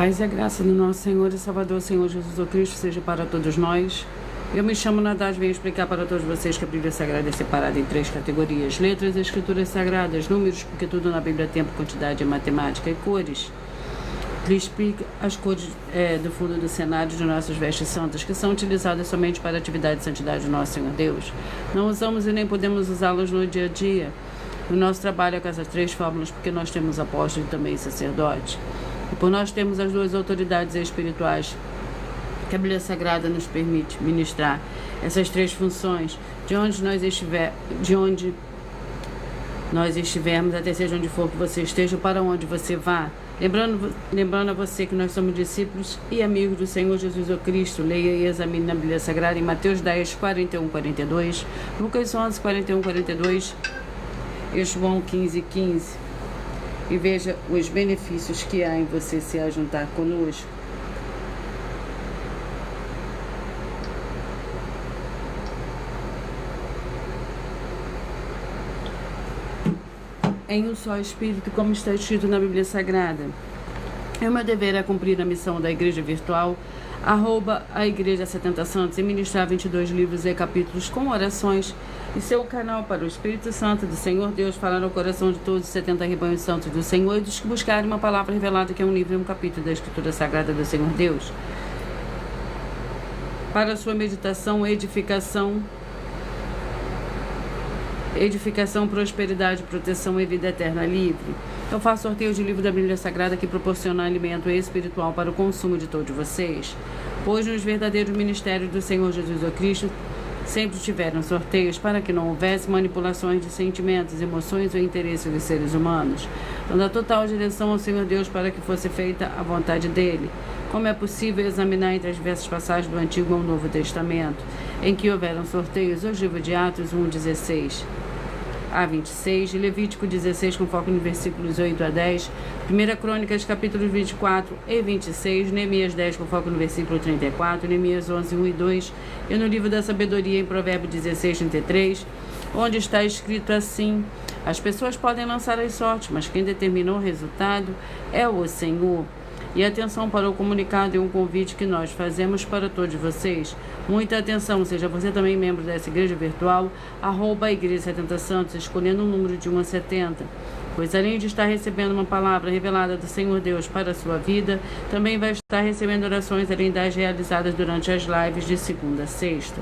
Paz e a graça do nosso Senhor e Salvador, Senhor Jesus Cristo, seja para todos nós. Eu me chamo Nadaz, venho explicar para todos vocês que a Bíblia Sagrada é separada em 3 categorias: letras, escrituras sagradas, números, porque tudo na Bíblia é tempo, quantidade, é matemática, e cores. Lhe explica as cores do fundo do cenário de nossas vestes santas, que são utilizadas somente para a atividade de santidade do nosso Senhor Deus. Não usamos e nem podemos usá-las no dia a dia. O nosso trabalho é com essas 3 fórmulas, porque nós temos apóstolo e também sacerdote. E por nós termos as 2 autoridades espirituais que a Bíblia Sagrada nos permite ministrar essas 3 funções, de onde nós estivermos, até seja onde for que você esteja, para onde você vá. Lembrando a você que nós somos discípulos e amigos do Senhor Jesus Cristo. Leia e examine na Bíblia Sagrada em Mateus 10, 41, 42, Lucas 11, 41, 42 e João 15, 15. E veja os benefícios que há em você se ajuntar conosco. Em um só Espírito, como está escrito na Bíblia Sagrada. É meu dever é cumprir a missão da Igreja Virtual, @ a Igreja 70 Santos, e ministrar 22 livros e capítulos com orações, e ser um canal para o Espírito Santo do Senhor Deus falar no coração de todos os 70 rebanhos santos do Senhor, e dos que buscarem uma palavra revelada, que é um livro e um capítulo da Escritura Sagrada do Senhor Deus. Para a sua meditação, edificação, prosperidade, proteção e vida eterna livre. Eu faço sorteio de livro da Bíblia Sagrada que proporciona alimento espiritual para o consumo de todos vocês. Pois nos verdadeiros ministérios do Senhor Jesus Cristo sempre tiveram sorteios para que não houvesse manipulações de sentimentos, emoções ou interesses dos seres humanos, dando a total direção ao Senhor Deus para que fosse feita a vontade dele. Como é possível examinar entre as diversas passagens do Antigo ou Novo Testamento, em que houveram sorteios, o livro de Atos 1, 16 a 26, Levítico 16, com foco nos versículos 8 a 10, 1 Crônicas, capítulos 24 e 26, Neemias 10, com foco no versículo 34, Neemias 11, 1 e 2, e no livro da Sabedoria, em Provérbios 16, 33, onde está escrito assim: as pessoas podem lançar as sortes, mas quem determinou o resultado é o Senhor. E atenção para o comunicado e um convite que nós fazemos para todos vocês. Muita atenção, seja você também membro dessa igreja virtual, @ a Igreja 70 Santos, escolhendo um número de 1 a 70. Pois além de estar recebendo uma palavra revelada do Senhor Deus para a sua vida, também vai estar recebendo orações além das realizadas durante as lives de segunda a sexta.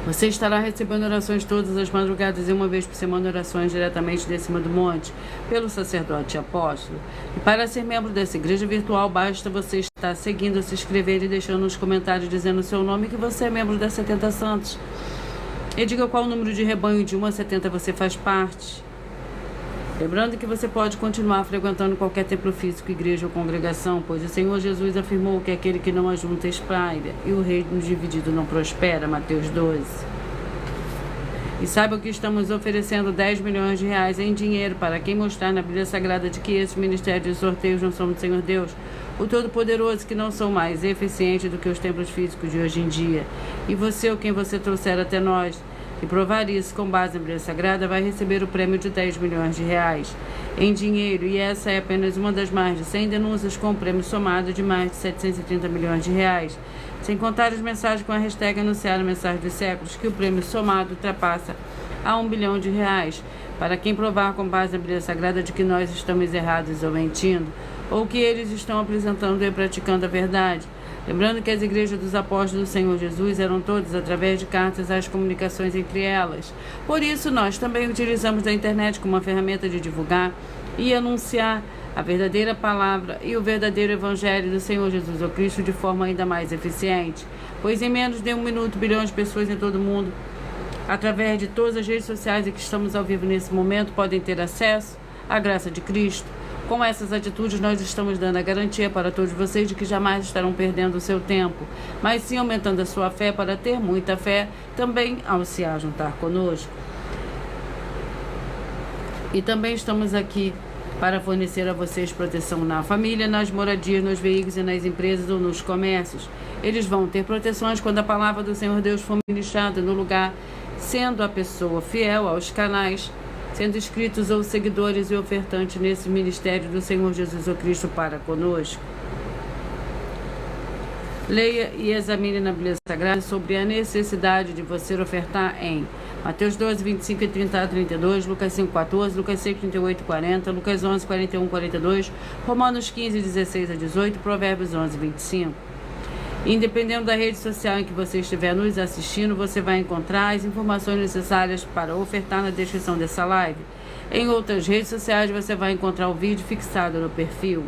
Você estará recebendo orações todas as madrugadas e uma vez por semana orações diretamente de cima do monte, pelo sacerdote e apóstolo. E para ser membro dessa igreja virtual, basta você estar seguindo, se inscrever e deixando nos comentários dizendo o seu nome, que você é membro da 70 Santos. E diga qual número de rebanho de 1 a 70 você faz parte. Lembrando que você pode continuar frequentando qualquer templo físico, igreja ou congregação, pois o Senhor Jesus afirmou que aquele que não ajunta espalha, e o reino dividido não prospera, Mateus 12. E saiba que estamos oferecendo 10 milhões de reais em dinheiro para quem mostrar na Bíblia Sagrada de que esse ministério de sorteios não são do Senhor Deus, o Todo-Poderoso, que não são mais eficientes do que os templos físicos de hoje em dia. E você ou quem você trouxer até nós, e provar isso com base na Bíblia Sagrada, vai receber o prêmio de 10 milhões de reais em dinheiro, e essa é apenas uma das mais de 100 denúncias com o prêmio somado de mais de 730 milhões de reais, sem contar as mensagens com a hashtag anunciar a mensagem dos séculos, que o prêmio somado ultrapassa a 1 bilhão de reais, para quem provar com base na Bíblia Sagrada de que nós estamos errados ou mentindo, ou que eles estão apresentando e praticando a verdade. Lembrando que as igrejas dos apóstolos do Senhor Jesus eram todas através de cartas às comunicações entre elas. Por isso, nós também utilizamos a internet como uma ferramenta de divulgar e anunciar a verdadeira palavra e o verdadeiro evangelho do Senhor Jesus Cristo de forma ainda mais eficiente. Pois em menos de 1 minuto, bilhões de pessoas em todo o mundo, através de todas as redes sociais em que estamos ao vivo nesse momento, podem ter acesso à graça de Cristo. Com essas atitudes, nós estamos dando a garantia para todos vocês de que jamais estarão perdendo o seu tempo, mas sim aumentando a sua fé para ter muita fé também ao se ajuntar conosco. E também estamos aqui para fornecer a vocês proteção na família, nas moradias, nos veículos e nas empresas ou nos comércios. Eles vão ter proteções quando a palavra do Senhor Deus for ministrada no lugar, sendo a pessoa fiel aos canais sendo inscritos ou seguidores e ofertantes nesse ministério do Senhor Jesus Cristo para conosco. Leia e examine na Bíblia Sagrada sobre a necessidade de você ofertar em Mateus 12, 25 e 30 a 32, Lucas 5, 14, Lucas 6, 38 e 40, Lucas 11, 41 e 42, Romanos 15, 16 a 18, Provérbios 11, 25. Independente da rede social em que você estiver nos assistindo, você vai encontrar as informações necessárias para ofertar na descrição dessa live. Em outras redes sociais, você vai encontrar o vídeo fixado no perfil.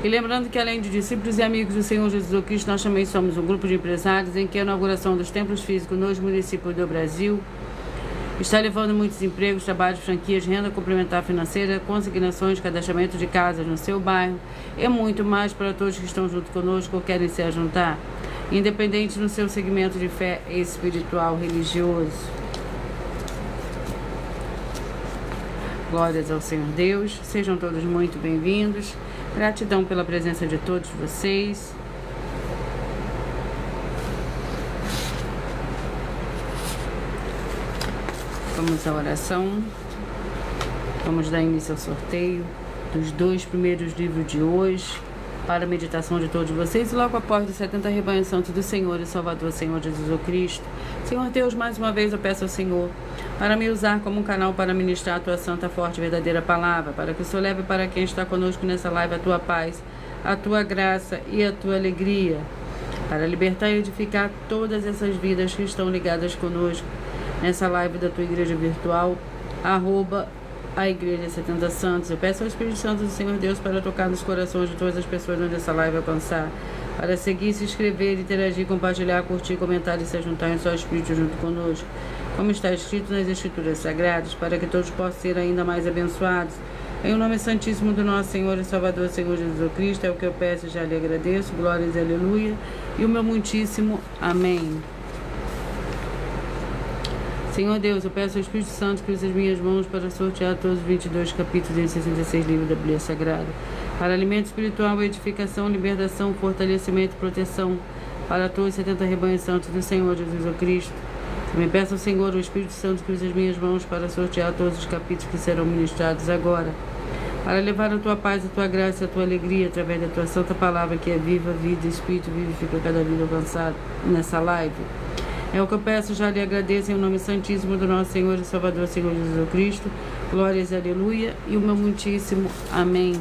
E lembrando que além de discípulos e amigos do Senhor Jesus Cristo, nós também somos um grupo de empresários em que a inauguração dos templos físicos nos municípios do Brasil está levando muitos empregos, trabalhos, franquias, renda complementar financeira, consignações, cadastramento de casas no seu bairro e muito mais para todos que estão junto conosco ou querem se ajuntar, independente do seu segmento de fé espiritual religioso. Glórias ao Senhor Deus, sejam todos muito bem-vindos. Gratidão pela presença de todos vocês. Vamos à oração. Vamos dar início ao sorteio dos 2 primeiros livros de hoje para a meditação de todos vocês e logo após os 70 rebanhos santos do Senhor e Salvador, Senhor Jesus Cristo. Senhor Deus, mais uma vez eu peço ao Senhor para me usar como um canal para ministrar a tua santa, forte e verdadeira palavra, para que o Senhor leve para quem está conosco nessa live a tua paz, a tua graça e a tua alegria, para libertar e edificar todas essas vidas que estão ligadas conosco nessa live da tua igreja virtual, a Igreja 70 Santos. Eu peço ao Espírito Santo do Senhor Deus para tocar nos corações de todas as pessoas onde essa live alcançar, para seguir, se inscrever, interagir, compartilhar, curtir, comentar e se juntar em só Espírito junto conosco, como está escrito nas Escrituras Sagradas, para que todos possam ser ainda mais abençoados. Em o nome santíssimo do nosso Senhor e Salvador, Senhor Jesus Cristo, é o que eu peço e já lhe agradeço. Glórias e aleluia. E o meu muitíssimo amém. Senhor Deus, eu peço ao Espírito Santo que use as minhas mãos para sortear todos os 22 capítulos e 66 livros da Bíblia Sagrada, para alimento espiritual, edificação, libertação, fortalecimento e proteção para todos os 70 rebanhos santos do Senhor Jesus Cristo. Também peço ao Senhor, o Espírito Santo, que use as minhas mãos para sortear todos os capítulos que serão ministrados agora, para levar a tua paz, a tua graça e a tua alegria através da tua santa palavra, que é viva, vida, Espírito, vivifica cada vida alcançada nessa live. É o que eu peço, já lhe agradeço em nome santíssimo do nosso Senhor e Salvador, Senhor Jesus Cristo. Glórias e aleluia. E o meu muitíssimo amém.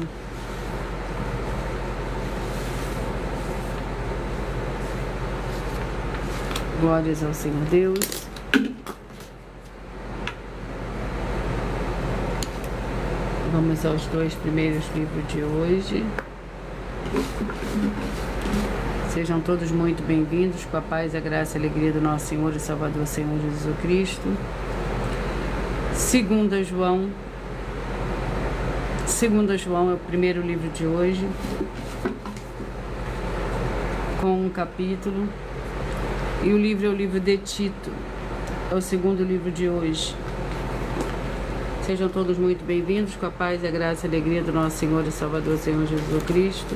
Glórias ao Senhor Deus. Vamos aos 2 primeiros livros de hoje. Sejam todos muito bem-vindos, com a paz, a graça e a alegria do nosso Senhor e Salvador, Senhor Jesus Cristo. 2 João é o primeiro livro de hoje, com um capítulo. E o livro é o livro de Tito, é o segundo livro de hoje. Sejam todos muito bem-vindos, com a paz, a graça e a alegria do nosso Senhor e Salvador, Senhor Jesus Cristo.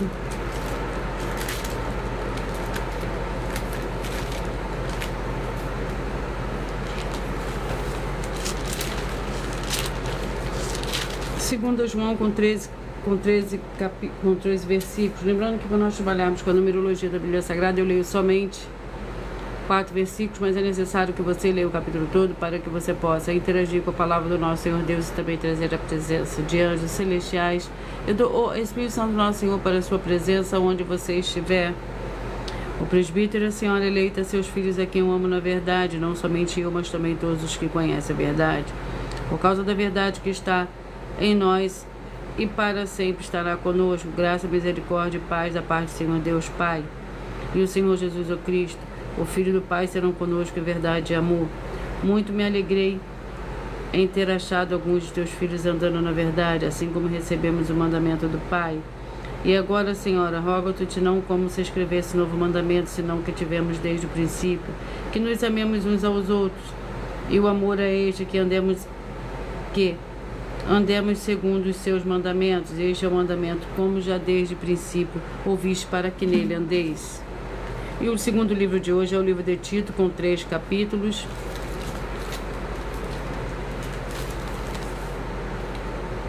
Segundo João com 13 versículos. Lembrando que quando nós trabalharmos com a numerologia da Bíblia Sagrada, eu leio somente 4 versículos, mas é necessário que você leia o capítulo todo para que você possa interagir com a palavra do nosso Senhor Deus e também trazer a presença de anjos celestiais e do Espírito Santo do nosso Senhor para a sua presença onde você estiver. O presbítero e a senhora eleita, seus filhos a quem eu amo na verdade, não somente eu, mas também todos os que conhecem a verdade. Por causa da verdade que está em nós e para sempre estará conosco, graça, misericórdia e paz da parte do Senhor Deus Pai e o Senhor Jesus o Cristo, o Filho do Pai, serão conosco em verdade e amor. Muito me alegrei em ter achado alguns de teus filhos andando na verdade, assim como recebemos o mandamento do Pai. E agora, Senhora, rogo-te não como se escrevesse novo mandamento, senão que tivemos desde o princípio, que nos amemos uns aos outros. E o amor é este, que andemos segundo os seus mandamentos. Este é o mandamento, como já desde o princípio ouviste, para que nele andeis. E o segundo livro de hoje é o livro de Tito, com 3 capítulos.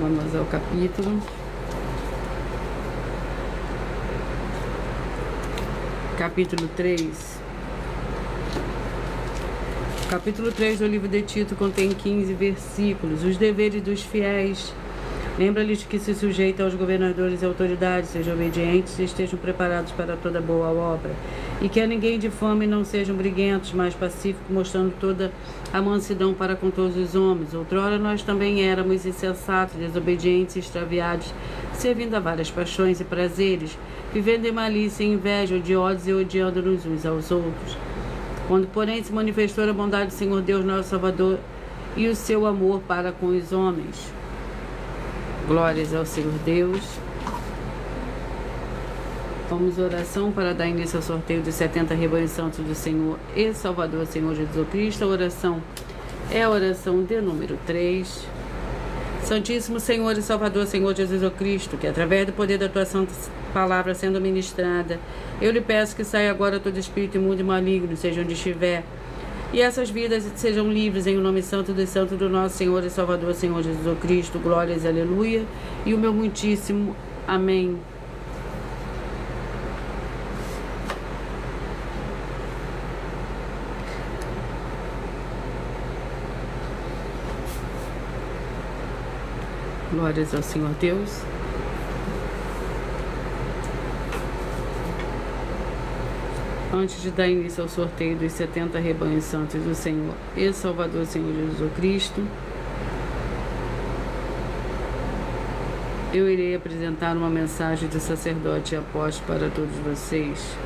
Vamos ao capítulo. capítulo 3. Capítulo 3 do livro de Tito contém 15 versículos. Os deveres dos fiéis. Lembra-lhes que se sujeitam aos governadores e autoridades, sejam obedientes e estejam preparados para toda boa obra. E que a ninguém difame, não sejam briguentos, mas pacíficos, mostrando toda a mansidão para com todos os homens. Outrora nós também éramos insensatos, desobedientes e extraviados, servindo a várias paixões e prazeres, vivendo em malícia e inveja, odiosos e odiando-nos uns aos outros. Quando, porém, se manifestou a bondade do Senhor Deus, nosso Salvador, e o seu amor para com os homens. Glórias ao Senhor Deus. Vamos oração para dar início ao sorteio dos 70 rebanhos santos do Senhor e Salvador, Senhor Jesus Cristo. A oração é a oração de número 3. Santíssimo Senhor e Salvador, Senhor Jesus Cristo, que através do poder da tua santa palavra sendo ministrada, eu lhe peço que saia agora todo espírito imundo e maligno, seja onde estiver, e essas vidas sejam livres em o nome santo dos santos do nosso Senhor e Salvador, Senhor Jesus Cristo. Glórias, aleluia, e o meu muitíssimo amém. Glórias ao Senhor Deus. Antes de dar início ao sorteio dos 70 rebanhos santos do Senhor e Salvador, Senhor Jesus Cristo, eu irei apresentar uma mensagem de sacerdote e apóstolo para todos vocês.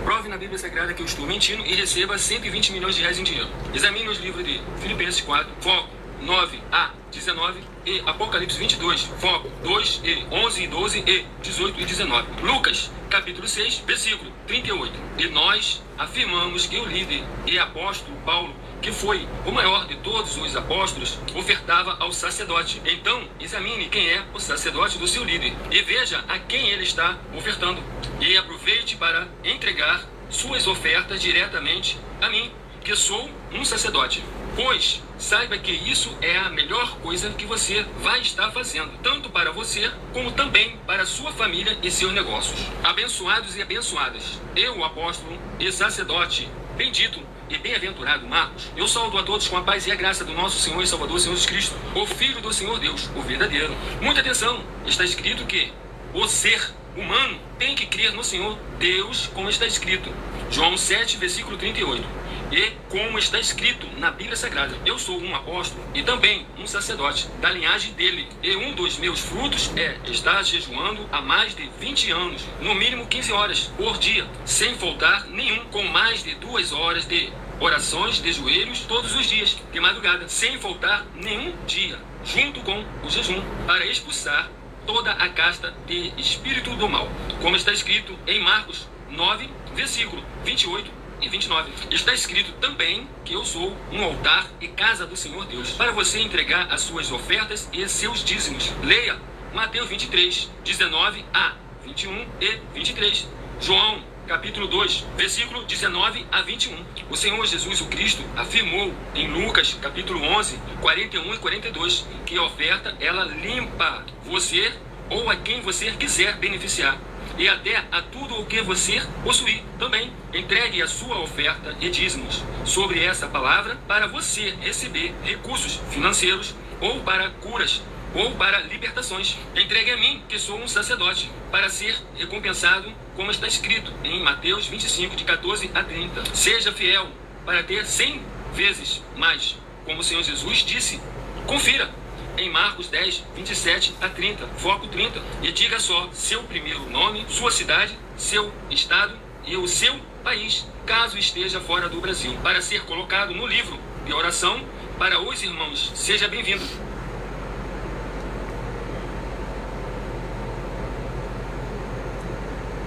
Prove na Bíblia Sagrada que eu estou mentindo e receba 120 milhões de reais em dinheiro. Examine os livros de Filipenses 4, foco 9 a 19 e Apocalipse 22, foco 2 e 11 e 12 e 18 e 19. Lucas, capítulo 6, versículo 38. E nós afirmamos que o líder e apóstolo Paulo, que foi o maior de todos os apóstolos, ofertava ao sacerdote. Então, examine quem é o sacerdote do seu líder e veja a quem ele está ofertando. E aproveite para entregar suas ofertas diretamente a mim, que sou um sacerdote. Pois saiba que isso é a melhor coisa que você vai estar fazendo, tanto para você, como também para sua família e seus negócios. Abençoados e abençoadas, eu, o apóstolo e sacerdote, bendito e bem-aventurado Marcos, eu saúdo a todos com a paz e a graça do nosso Senhor e Salvador, Senhor Jesus Cristo, o Filho do Senhor Deus, o verdadeiro. Muita atenção, está escrito que o ser humano tem que crer no Senhor Deus, como está escrito. João 7, versículo 38. E como está escrito na Bíblia Sagrada, eu sou um apóstolo e também um sacerdote da linhagem dele. E um dos meus frutos é estar jejuando há mais de 20 anos, no mínimo 15 horas por dia, sem faltar nenhum, com mais de 2 horas de orações de joelhos todos os dias, de madrugada, sem faltar nenhum dia, junto com o jejum, para expulsar toda a casta de espírito do mal, como está escrito em Marcos 9, versículo 28 e 29. Está escrito também que eu sou um altar e casa do Senhor Deus, para você entregar as suas ofertas e seus dízimos. Leia Mateus 23, 19 a 21 e 23. João, capítulo 2, versículo 19 a 21. O Senhor Jesus, o Cristo, afirmou em Lucas, capítulo 11, 41 e 42, que a oferta, ela limpa você ou a quem você quiser beneficiar, e até a tudo o que você possuir. Também entregue a sua oferta e dízimos sobre essa palavra para você receber recursos financeiros, ou para curas, ou para libertações. Entregue a mim, que sou um sacerdote, para ser recompensado, como está escrito em Mateus 25, de 14 a 30. Seja fiel para ter 100 vezes mais, como o Senhor Jesus disse. Confira em Marcos 10, 27 a 30, foco 30, e diga só seu primeiro nome, sua cidade, seu estado e o seu país, caso esteja fora do Brasil, para ser colocado no livro de oração para os irmãos. Seja bem-vindo.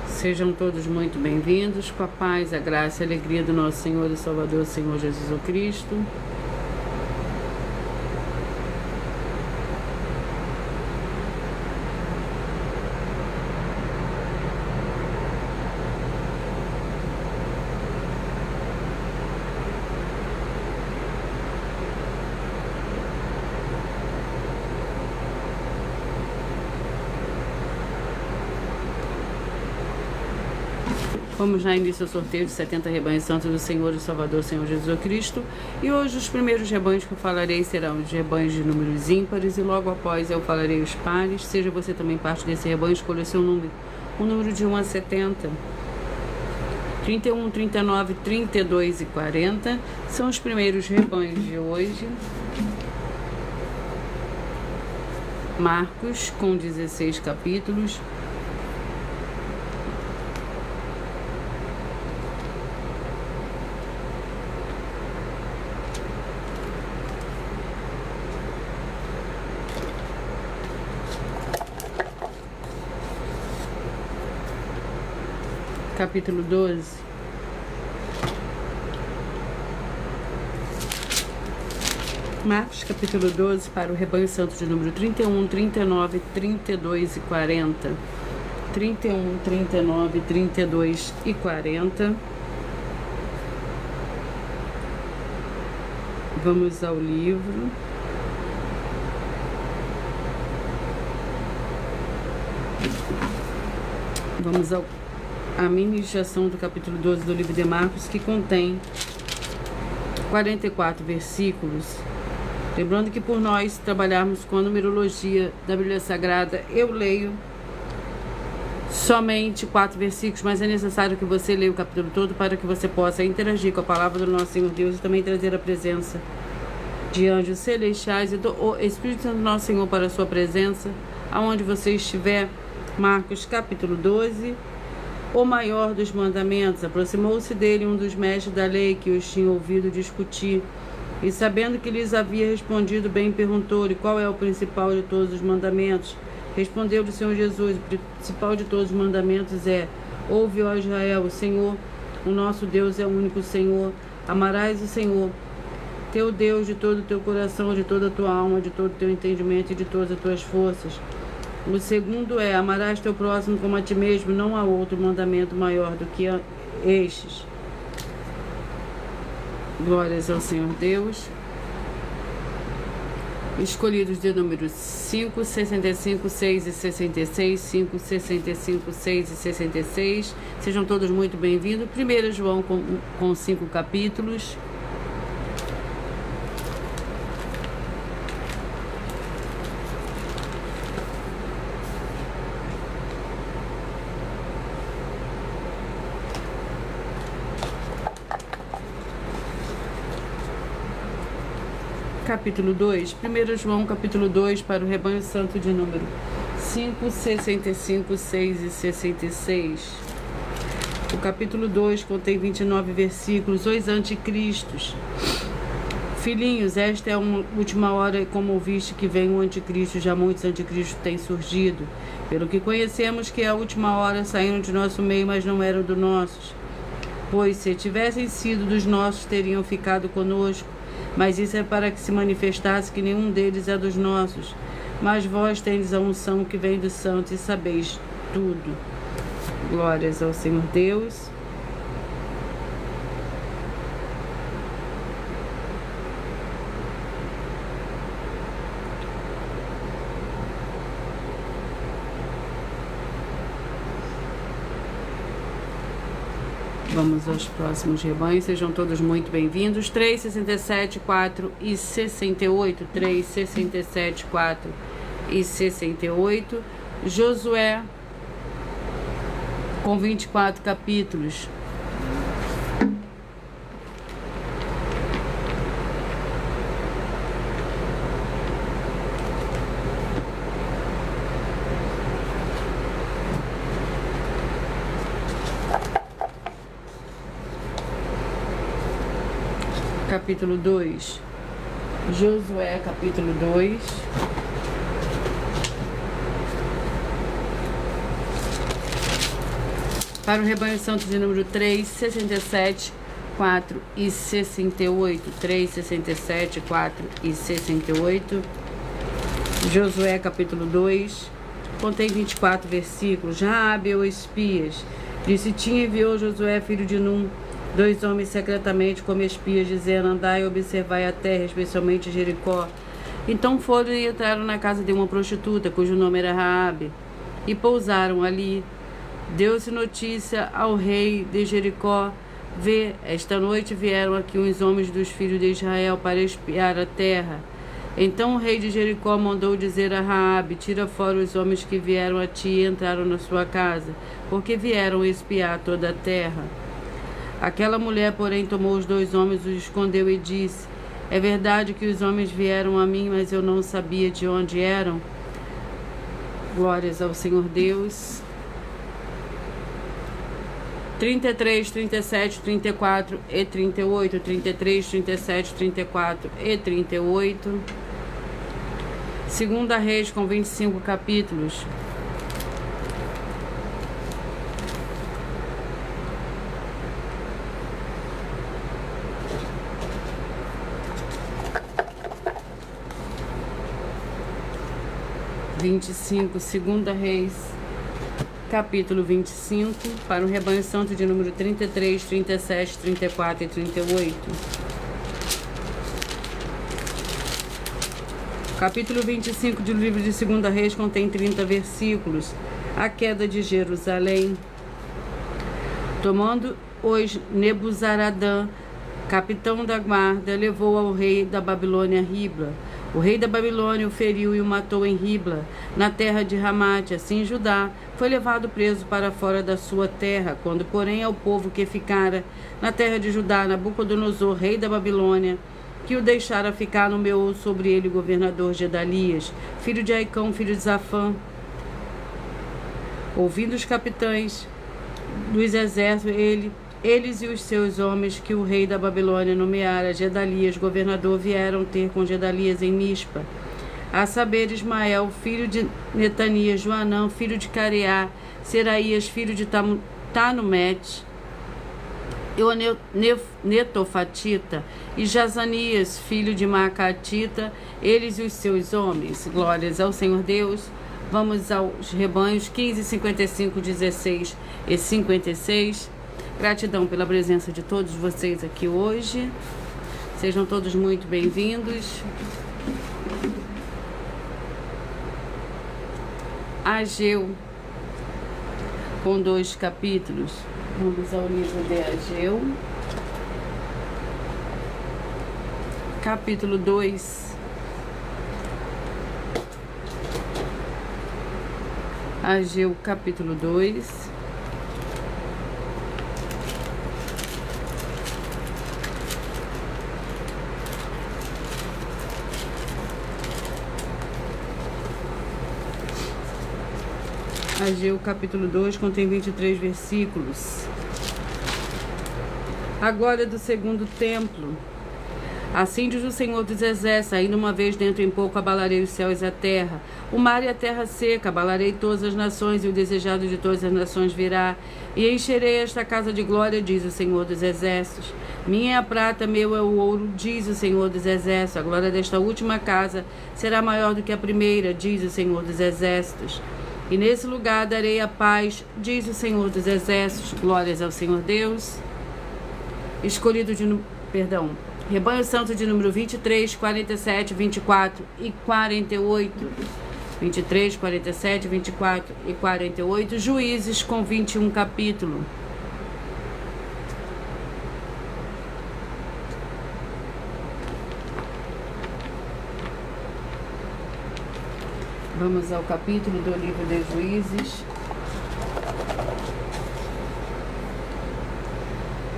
Sejam todos muito bem-vindos, com a paz, a graça e a alegria do nosso Senhor e Salvador, Senhor Jesus Cristo. Vamos dar início ao sorteio de 70 rebanhos santos do Senhor e Salvador, Senhor Jesus Cristo. E hoje os primeiros rebanhos que eu falarei serão os rebanhos de números ímpares e logo após eu falarei os pares. Seja você também parte desse rebanho, escolha o seu número. O número de 1 a 70. 31, 39, 32 e 40 são os primeiros rebanhos de hoje. Marcos, com 16 capítulos. Capítulo 12. Marcos, capítulo 12, para o rebanho santo de número 31, 39, 32 e 40. 31, 39, 32 e 40. Vamos ao livro. Vamos à ministração do capítulo 12 do livro de Marcos, que contém 44 versículos. Lembrando que por nós trabalharmos com a numerologia da Bíblia Sagrada, eu leio somente 4 versículos, mas é necessário que você leia o capítulo todo para que você possa interagir com a palavra do nosso Senhor Deus e também trazer a presença de anjos celestiais e do Espírito Santo do nosso Senhor para a sua presença, aonde você estiver. Marcos capítulo 12. O maior dos mandamentos. Aproximou-se dele um dos mestres da lei que os tinha ouvido discutir, e sabendo que lhes havia respondido bem, perguntou-lhe: qual é o principal de todos os mandamentos? Respondeu-lhe o Senhor Jesus: o principal de todos os mandamentos é: ouve, ó Israel, o Senhor, o nosso Deus é o único Senhor. Amarás o Senhor, teu Deus, de todo o teu coração, de toda a tua alma, de todo o teu entendimento e de todas as tuas forças. O segundo é: amarás teu próximo como a ti mesmo. Não há outro mandamento maior do que estes. Glórias ao Senhor Deus. Escolhidos de números 5, 65, 6 e 66, 5, 65, 6 e 66. Sejam todos muito bem-vindos. 1 João com 5 capítulos. Capítulo 2, 1 João capítulo 2, para o rebanho santo de número 5, 65, 6 e 66. O capítulo 2 contém 29 versículos, os anticristos. Filhinhos, esta é a última hora, como ouviste que vem o anticristo, já muitos anticristos têm surgido. Pelo que conhecemos que a última hora saíram de nosso meio, mas não eram dos nossos. Pois se tivessem sido dos nossos, teriam ficado conosco. Mas isso é para que se manifestasse que nenhum deles é dos nossos. Mas vós tendes a unção que vem dos santos e sabeis tudo. Glórias ao Senhor Deus. Vamos aos próximos rebanhos, sejam todos muito bem-vindos. 3, 67, 4 e 68. 3, 67, 4 e 68. Josué, com 24 capítulos. Capítulo 2. Josué, capítulo 2. Para o rebanho santo de número 3, 67, 4 e 68. 3, 67, 4 e 68. Josué, capítulo 2. Contém 24 versículos. Raabe ou espias. Disse: Tinha enviou Josué, filho de Num, 2 homens secretamente como espias, dizendo: andai e observai a terra, especialmente Jericó. Então foram e entraram na casa de uma prostituta, cujo nome era Raabe, e pousaram ali. Deu-se notícia ao rei de Jericó: vê, esta noite vieram aqui uns homens dos filhos de Israel para espiar a terra. Então o rei de Jericó mandou dizer a Raabe: tira fora os homens que vieram a ti e entraram na sua casa, porque vieram espiar toda a terra. Aquela mulher, porém, tomou os 2 homens, os escondeu e disse: é verdade que os homens vieram a mim, mas eu não sabia de onde eram. Glórias ao Senhor Deus. 33, 37, 34 e 38, 33, 37, 34 e 38. Segunda Reis, com 25 capítulos. Segunda Reis, capítulo 25, para o rebanho santo de número 33, 37, 34 e 38. Capítulo 25 do livro de Segunda Reis contém 30 versículos. A queda de Jerusalém. Tomando-os Nebuzaradã, capitão da guarda, levou ao rei da Babilônia Ribla. O rei da Babilônia o feriu e o matou em Ribla, na terra de Ramate. Assim Judá foi levado preso para fora da sua terra. Quando, porém, ao povo que ficara na terra de Judá, Nabucodonosor, rei da Babilônia, que o deixara ficar, nomeou sobre ele o governador Gedalias, filho de Aicão, filho de Zafã. Ouvindo os capitães dos exércitos, eles e os seus homens que o rei da Babilônia nomeara Gedalias governador vieram ter com Gedalias em Mispa, a saber, Ismael, filho de Netanias, Joanã, filho de Careá, Seraías, filho de Tanumete, Netofatita, e Jazanias, filho de Macatita, eles e os seus homens. Glórias ao Senhor Deus. Vamos aos rebanhos 15, 55, 16 e 56. Gratidão pela presença de todos vocês aqui hoje. Sejam todos muito bem-vindos. Ageu, com 2 capítulos. Vamos ao livro de Ageu. Capítulo 2. Ageu, capítulo 2. Ageu, capítulo 2, contém 23 versículos. A glória do segundo templo. Assim diz o Senhor dos Exércitos: ainda uma vez, dentro em pouco, abalarei os céus e a terra, o mar e a terra seca, abalarei todas as nações, e o desejado de todas as nações virá, e encherei esta casa de glória, diz o Senhor dos Exércitos. Minha é a prata, meu é o ouro, diz o Senhor dos Exércitos. A glória desta última casa será maior do que a primeira, diz o Senhor dos Exércitos. E nesse lugar darei a paz, diz o Senhor dos Exércitos. Glórias ao Senhor Deus. Escolhido de... Rebanho Santo de número 23, 47, 24 e 48. 23, 47, 24 e 48. Juízes, com 21 capítulo. Vamos ao capítulo do livro de Juízes.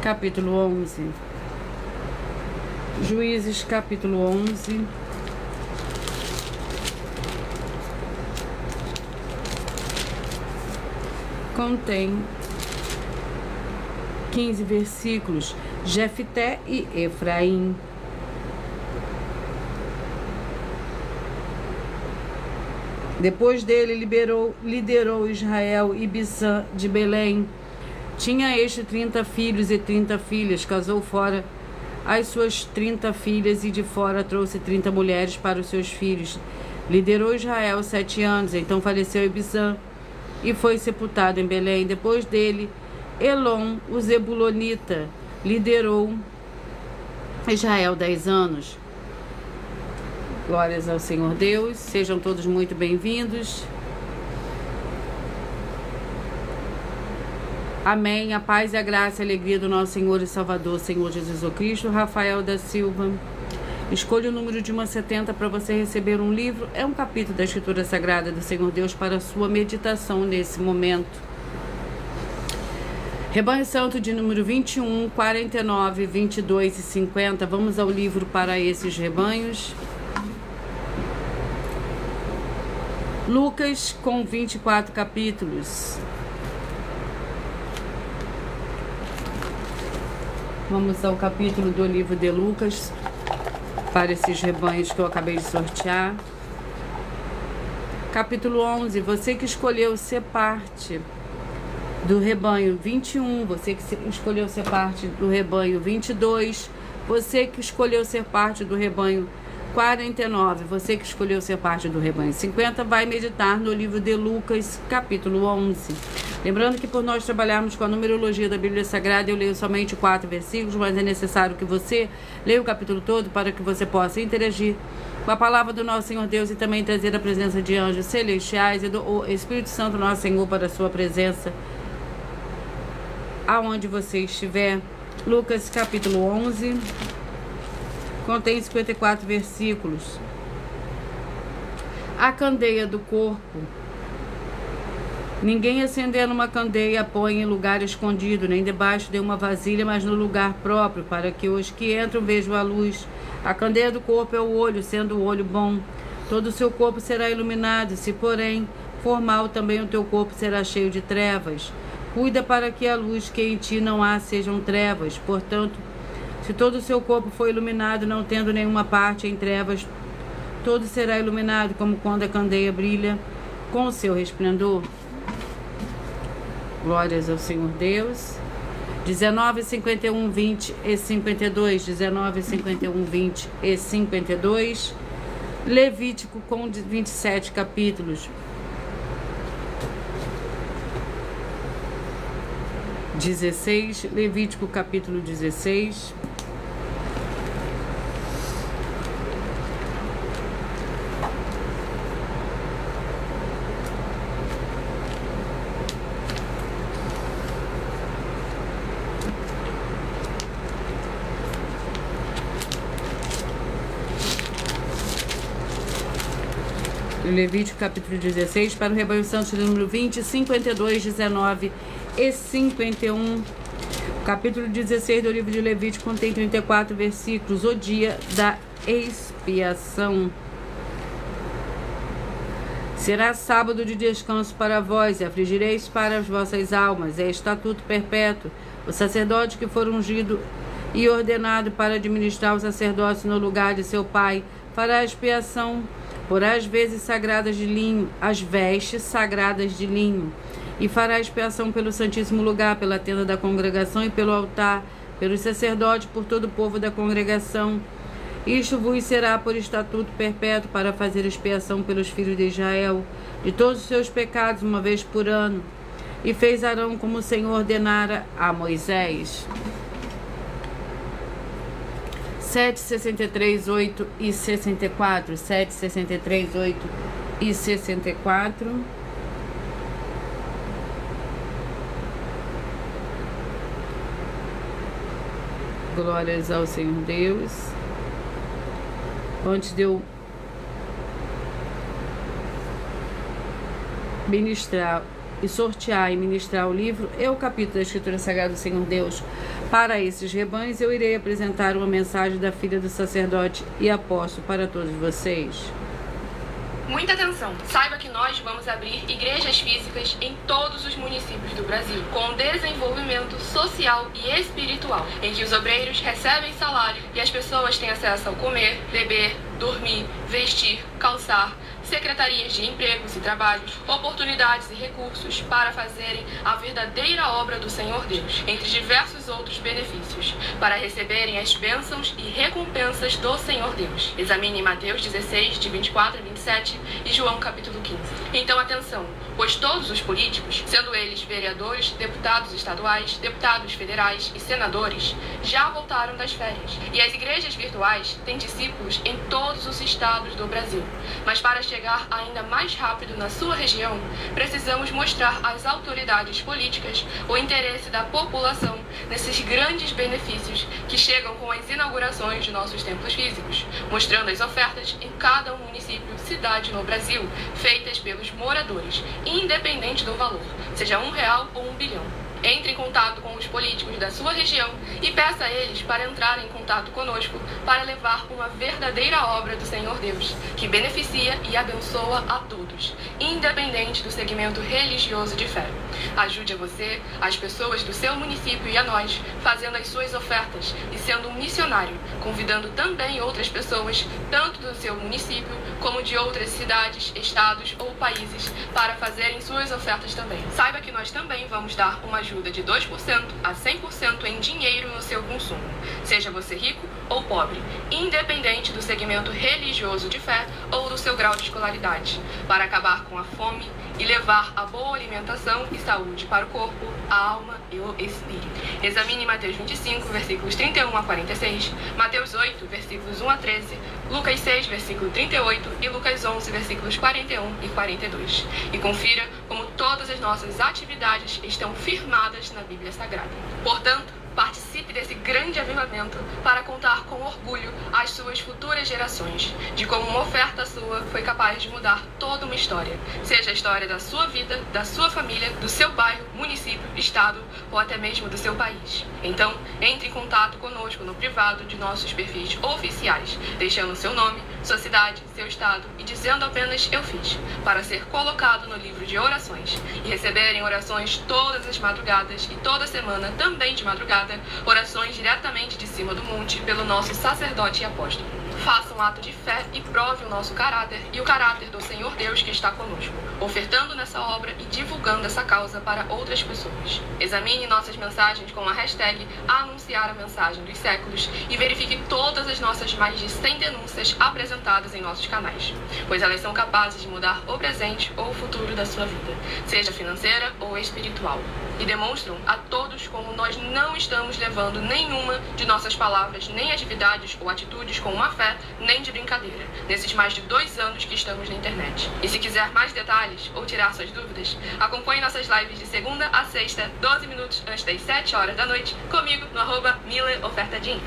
Capítulo 11. Juízes, capítulo 11. Contém 15 versículos. Jefté e Efraim. Depois dele liderou Israel e Ibsã de Belém. Tinha este 30 filhos e 30 filhas. Casou fora as suas 30 filhas e de fora trouxe 30 mulheres para os seus filhos. Liderou Israel 7 anos. Então faleceu Ibsã e foi sepultado em Belém. Depois dele, Elon, o Zebulonita, liderou Israel 10 anos. Glórias ao Senhor Deus. Sejam todos muito bem-vindos. Amém. A paz e a graça e a alegria do nosso Senhor e Salvador, Senhor Jesus Cristo. Rafael da Silva. Escolha o número de 1 a 70 para você receber um livro. É um capítulo da Escritura Sagrada do Senhor Deus para a sua meditação nesse momento. Rebanho Santo de número 21, 49, 22 e 50. Vamos ao livro para esses rebanhos. Lucas com 24 capítulos. Vamos ao capítulo do livro de Lucas para esses rebanhos que eu acabei de sortear. Capítulo 11. Você que escolheu ser parte do rebanho 21, você que escolheu ser parte do rebanho 22, você que escolheu ser parte do rebanho 49, você que escolheu ser parte do rebanho 50, vai meditar no livro de Lucas, capítulo 11. Lembrando que por nós trabalharmos com a numerologia da Bíblia Sagrada, eu leio somente 4 versículos, mas é necessário que você leia o capítulo todo para que você possa interagir com a palavra do nosso Senhor Deus e também trazer a presença de anjos celestiais e do Espírito Santo, nosso Senhor, para a sua presença aonde você estiver. Lucas capítulo 11 contém 54 versículos. A candeia do corpo. Ninguém acendendo uma candeia a põe em lugar escondido, nem debaixo de uma vasilha, mas no lugar próprio, para que os que entram vejam a luz. A candeia do corpo é o olho, sendo o olho bom, todo o seu corpo será iluminado. Se, porém, for mal, também o teu corpo será cheio de trevas. Cuida para que a luz que em ti não há sejam trevas. Portanto, se todo o seu corpo for iluminado, não tendo nenhuma parte em trevas, todo será iluminado, como quando a candeia brilha com o seu resplendor. Glórias ao Senhor Deus. 19, 51, 20 e 52. 19, 51, 20 e 52. Levítico com 27 capítulos. 16, Levítico capítulo 16. Levítico capítulo 16 para o rebanho santo de número 20, 52, 19 e 51. O capítulo 16 do livro de Levítico contém 34 versículos. O dia da expiação. Será sábado de descanso para vós, e afligireis para as vossas almas. É estatuto perpétuo. O sacerdote que for ungido e ordenado para administrar o sacerdócio no lugar de seu pai fará a expiação por as vezes sagradas de linho, as vestes sagradas de linho, e fará expiação pelo santíssimo lugar, pela tenda da congregação e pelo altar, pelos sacerdotes, por todo o povo da congregação. Isto vos será por estatuto perpétuo para fazer expiação pelos filhos de Israel, de todos os seus pecados, uma vez por ano. E fez Arão como o Senhor ordenara a Moisés. 7, 63, 8 e 64. 7, 63, 8 e 64. Glórias ao Senhor Deus. Antes de eu ministrar e sortear e ministrar o livro e o capítulo da Escritura Sagrada do Senhor Deus para esses rebanhos, eu irei apresentar uma mensagem da filha do sacerdote e apóstolo para todos vocês. Muita atenção! Saiba que nós vamos abrir igrejas físicas em todos os municípios do Brasil, com desenvolvimento social e espiritual, em que os obreiros recebem salário e as pessoas têm acesso ao comer, beber, dormir, vestir, calçar, secretarias de empregos e trabalhos, oportunidades e recursos para fazerem a verdadeira obra do Senhor Deus, entre diversos outros benefícios, para receberem as bênçãos e recompensas do Senhor Deus. Examine Mateus 16, de 24 a 25. 7 e João capítulo 15. Então atenção, pois todos os políticos, sendo eles vereadores, deputados estaduais, deputados federais e senadores, já voltaram das férias. E as igrejas virtuais têm discípulos em todos os estados do Brasil. Mas para chegar ainda mais rápido na sua região, precisamos mostrar às autoridades políticas o interesse da população nesses grandes benefícios que chegam com as inaugurações de nossos templos físicos, mostrando as ofertas em cada município, cidade no Brasil, feitas pelos moradores, independente do valor, seja R$1 ou 1 bilhão. Entre em contato com os políticos da sua região e peça a eles para entrarem em contato conosco para levar uma verdadeira obra do Senhor Deus, que beneficia e abençoa a todos, independente do segmento religioso de fé. Ajude a você, as pessoas do seu município e a nós, fazendo as suas ofertas e sendo um missionário, convidando também outras pessoas, tanto do seu município como de outras cidades, estados ou países, para fazerem suas ofertas também. Saiba que nós também vamos dar uma ajuda de 2% a 100% em dinheiro no seu consumo, seja você rico ou pobre, independente do segmento religioso de fé ou do seu grau de escolaridade, para acabar com a fome e levar a boa alimentação e saúde para o corpo, a alma e o espírito. Examine Mateus 25, versículos 31 a 46, Mateus 8, versículos 1 a 13, Lucas 6, versículo 38 e Lucas 11, versículos 41 e 42. E confira como todas as nossas atividades estão firmadas na Bíblia Sagrada. Portanto, participe desse grande avivamento para contar com orgulho às suas futuras gerações de como uma oferta sua foi capaz de mudar toda uma história, seja a história da sua vida, da sua família, do seu bairro, município, estado ou até mesmo do seu país. Então, entre em contato conosco no privado de nossos perfis oficiais, deixando seu nome, sua cidade, seu estado e dizendo apenas "eu fiz", para ser colocado no livro de orações e receberem orações todas as madrugadas e toda semana também de madrugada, orações diretamente de cima do monte pelo nosso sacerdote e apóstolo. Faça um ato de fé e prove o nosso caráter e o caráter do Senhor Deus que está conosco, ofertando nessa obra e divulgando essa causa para outras pessoas. Examine nossas mensagens com a hashtag Anunciar a Mensagem dos Séculos e verifique todas as nossas mais de 100 denúncias apresentadas em nossos canais, pois elas são capazes de mudar o presente ou o futuro da sua vida, seja financeira ou espiritual, e demonstram a todos como nós não estamos levando nenhuma de nossas palavras, nem atividades ou atitudes com má fé, nem de brincadeira, nesses mais de 2 anos que estamos na internet. E se quiser mais detalhes ou tirar suas dúvidas, acompanhe nossas lives de segunda a sexta, 12 minutos antes das 7 horas da noite, comigo no @MileOfertadinho.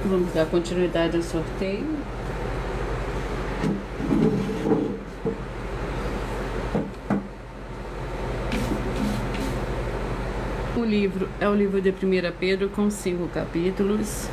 Vamos dar continuidade ao sorteio. O livro é o livro de 1 Pedro, com 5 capítulos.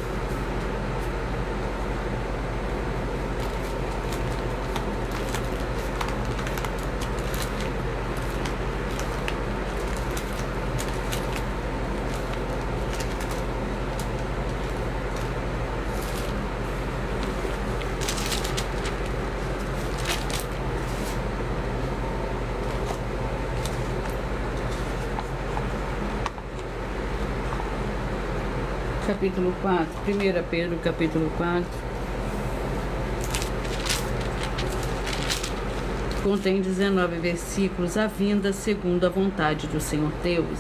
Capítulo 4, 1 Pedro, capítulo 4, contém 19 versículos, a vinda segundo a vontade do Senhor Deus.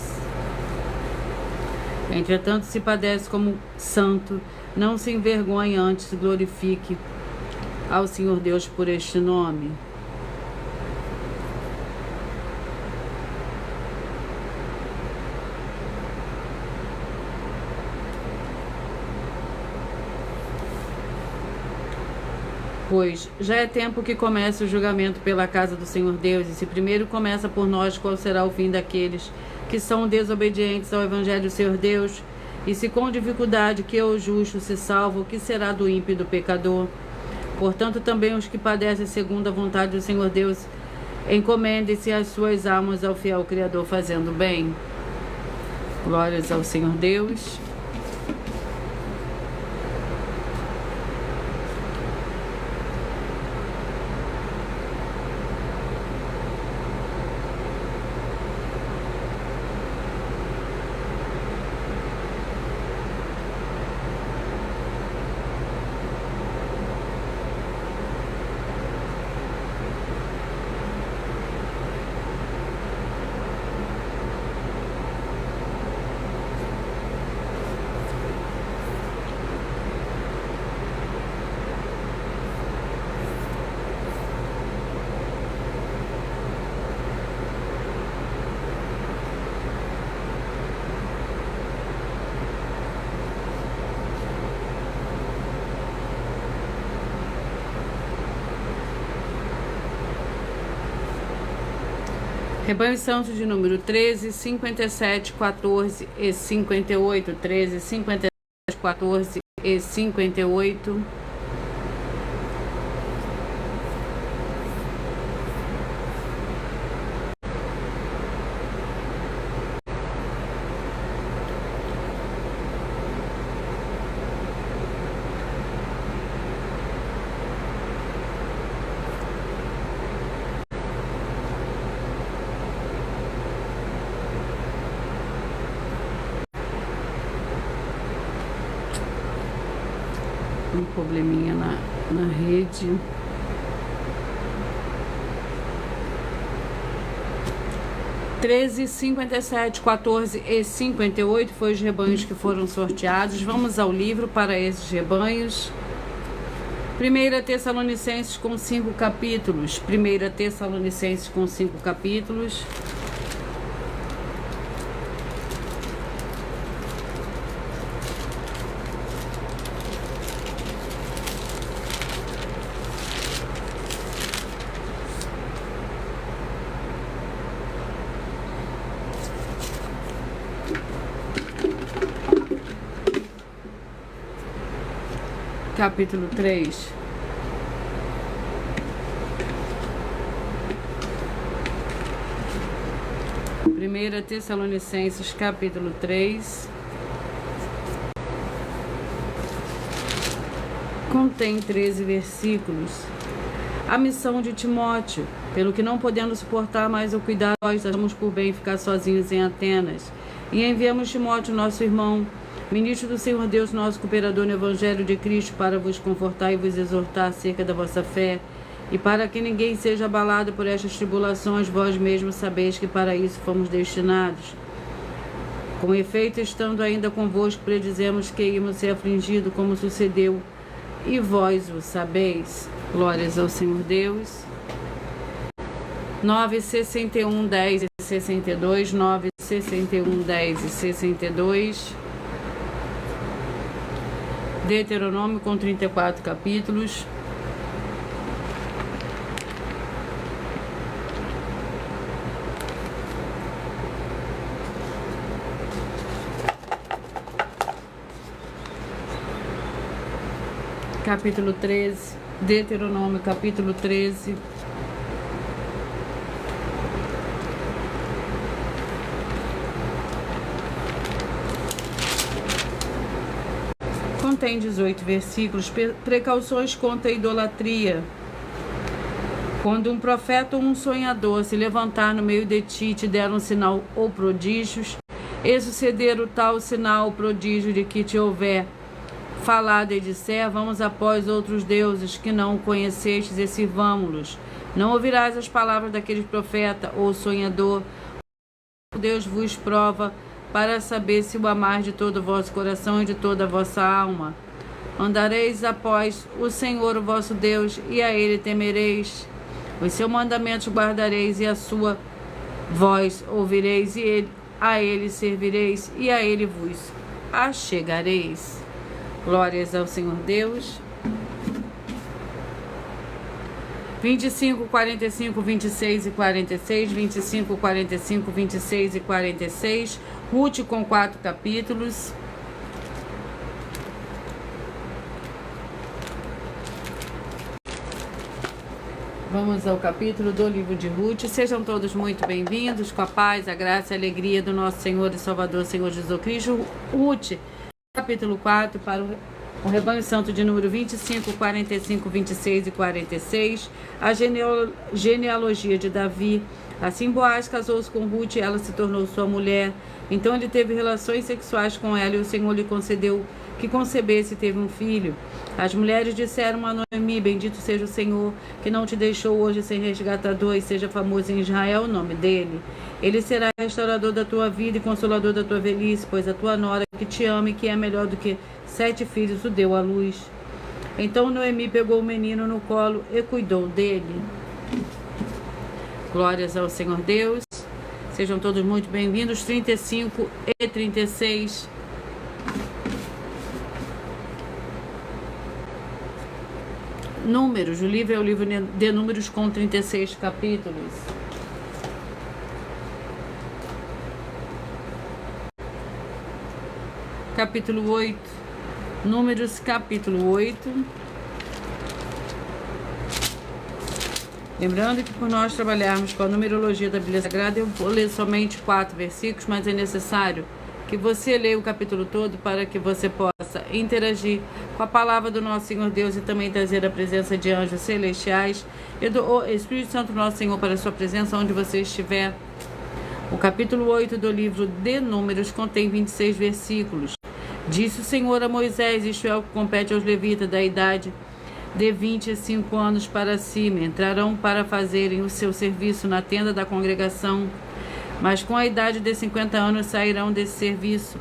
Entretanto, se padece como santo, não se envergonhe, antes glorifique ao Senhor Deus por este nome. Pois já é tempo que comece o julgamento pela casa do Senhor Deus, e se primeiro começa por nós, qual será o fim daqueles que são desobedientes ao Evangelho do Senhor Deus? E se com dificuldade que o justo se salva, o que será do ímpio e do pecador? Portanto, também os que padecem segundo a vontade do Senhor Deus, encomendem-se as suas almas ao fiel Criador, fazendo bem. Glórias ao Senhor Deus. Rebanho Santo de número 13, 57, 14 e 58. 13, 57, 14 e 58. Um probleminha na rede. Treze, 57, 14 e 58 foi os rebanhos que foram sorteados. Vamos ao livro para esses rebanhos. 1 Tessalonicenses com 5 capítulos. 1 Tessalonicenses com 5 capítulos. Capítulo 3. Primeira Tessalonicenses, capítulo 3. Contém 13 versículos. A missão de Timóteo, pelo que não podendo suportar mais o cuidado, nós achamos por bem ficar sozinhos em Atenas. E enviamos Timóteo, nosso irmão, ministro do Senhor Deus, nosso cooperador no Evangelho de Cristo, para vos confortar e vos exortar acerca da vossa fé, e para que ninguém seja abalado por estas tribulações, vós mesmos sabeis que para isso fomos destinados. Com efeito, estando ainda convosco, predizemos que íamos ser afligidos, como sucedeu, e vós o sabeis. Glórias ao Senhor Deus. 9, 61, 10 e 62, 9, 61, 10 e 62. Deuteronômio com 34 capítulos. Capítulo 13. Deuteronômio, capítulo 13. Contém 18 versículos. Precauções contra a idolatria. Quando um profeta ou um sonhador se levantar no meio de ti, te der um sinal ou prodígios, e suceder o tal sinal ou prodígio de que te houver falado e disser, vamos após outros deuses que não conhecestes e sirvamo-los. Não ouvirás as palavras daquele profeta ou sonhador. Deus vos prova para saber se o amar de todo o vosso coração e de toda a vossa alma. Andareis após o Senhor, o vosso Deus, e a Ele temereis. Os seus mandamentos guardareis, e a sua voz ouvireis, e a Ele servireis, e a Ele vos achegareis. Glórias ao Senhor Deus. 25, 45, 26 e 46, 25, 45, 26 e 46, Ruth com 4 capítulos. Vamos ao capítulo do livro de Ruth. Sejam todos muito bem-vindos, com a paz, a graça e a alegria do nosso Senhor e Salvador, Senhor Jesus Cristo. Ruth, capítulo 4, para o rebanho santo de número 25, 45, 26 e 46, a genealogia de Davi. Assim Boaz casou-se com Ruth e ela se tornou sua mulher. Então ele teve relações sexuais com ela e o Senhor lhe concedeu que concebesse e teve um filho. As mulheres disseram a Noemi, bendito seja o Senhor, que não te deixou hoje sem resgatador, e seja famoso em Israel o nome dele. Ele será restaurador da tua vida e consolador da tua velhice, pois a tua nora que te ama e que é melhor do que 7 filhos o deu à luz. Então Noemi pegou o menino no colo e cuidou dele. Glórias ao Senhor Deus. Sejam todos muito bem-vindos. 35 e 36. Números. O livro é o livro de Números com 36 capítulos. capítulo 8. Números, capítulo 8. Lembrando que por nós trabalharmos com a numerologia da Bíblia Sagrada, eu vou ler somente 4 versículos, mas é necessário que você leia o capítulo todo para que você possa interagir com a palavra do nosso Senhor Deus e também trazer a presença de anjos celestiais e do Espírito Santo nosso Senhor para a sua presença onde você estiver. O capítulo 8 do livro de Números contém 26 versículos. Disse o Senhor a Moisés: isto é o que compete aos levitas da idade de 25 anos para cima, entrarão para fazerem o seu serviço na tenda da congregação, mas com a idade de 50 anos sairão desse serviço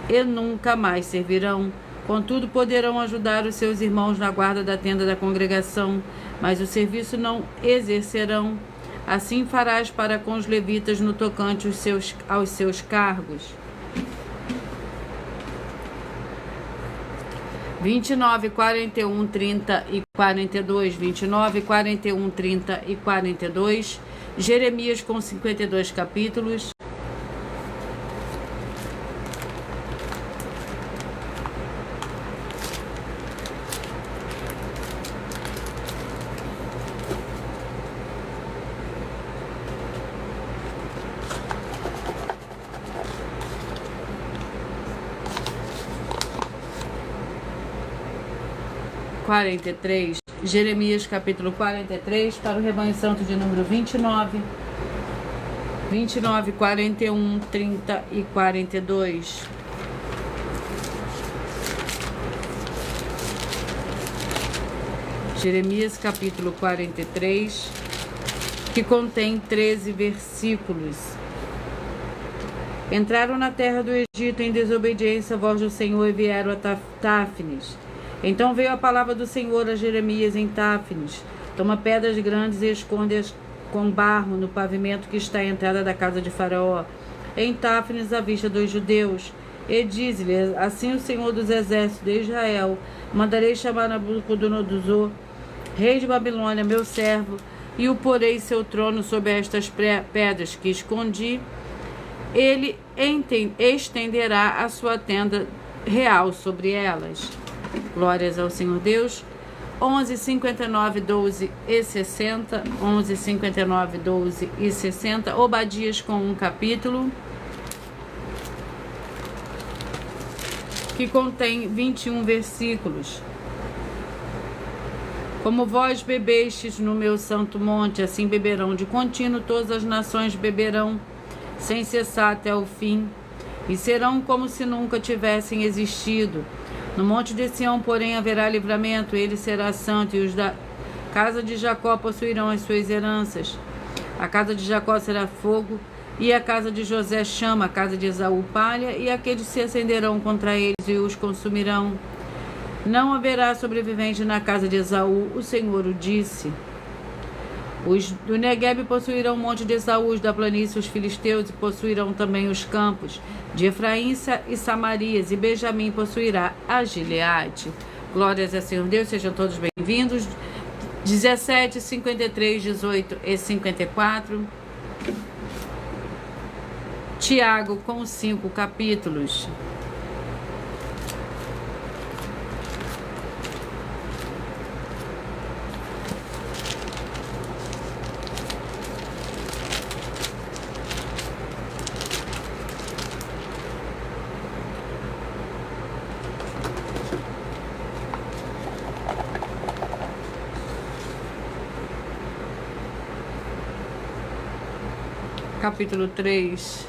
e nunca mais servirão. Contudo, poderão ajudar os seus irmãos na guarda da tenda da congregação, mas o serviço não exercerão. Assim farás para com os levitas no tocante aos seus cargos. 29, 41, 30 e 42, 29, 41, 30 e 42, Jeremias com 52 capítulos. Jeremias capítulo 43, para o rebanho santo de número 29, 41, 30 e 42. Jeremias capítulo 43, que contém 13 versículos. Entraram na terra do Egito em desobediência à voz do Senhor e vieram a Táfnis. Então veio a palavra do Senhor a Jeremias em Táfnis: toma pedras grandes e esconde-as com barro no pavimento que está à entrada da casa de Faraó, em Táfnis, à vista dos judeus. E diz-lhe: assim o Senhor dos exércitos de Israel: mandarei chamar Nabucodonosor, rei de Babilônia, meu servo, e o porei seu trono sobre estas pedras que escondi. Ele estenderá a sua tenda real sobre elas. Glórias ao Senhor Deus. 11, 59, 12 e 60. 11, 59, 12 e 60. Obadias com um capítulo, que contém 21 versículos. Como vós bebestes no meu santo monte, assim beberão de contínuo todas as nações, beberão sem cessar até o fim, e serão como se nunca tivessem existido. No monte de Sião, porém, haverá livramento, ele será santo, e os da casa de Jacó possuirão as suas heranças. A casa de Jacó será fogo, e a casa de José chama, a casa de Esaú palha, e aqueles se acenderão contra eles e os consumirão. Não haverá sobrevivente na casa de Esaú, o Senhor o disse. Os do Neguebe possuirão o monte de Esaú, os da planície, os filisteus, e possuirão também os campos de Efraim e Samarias, e Benjamim possuirá a Gileade. Glórias a Senhor Deus, sejam todos bem-vindos. 17, 53, 18 e 54. Tiago com 5 capítulos. Capítulo 3.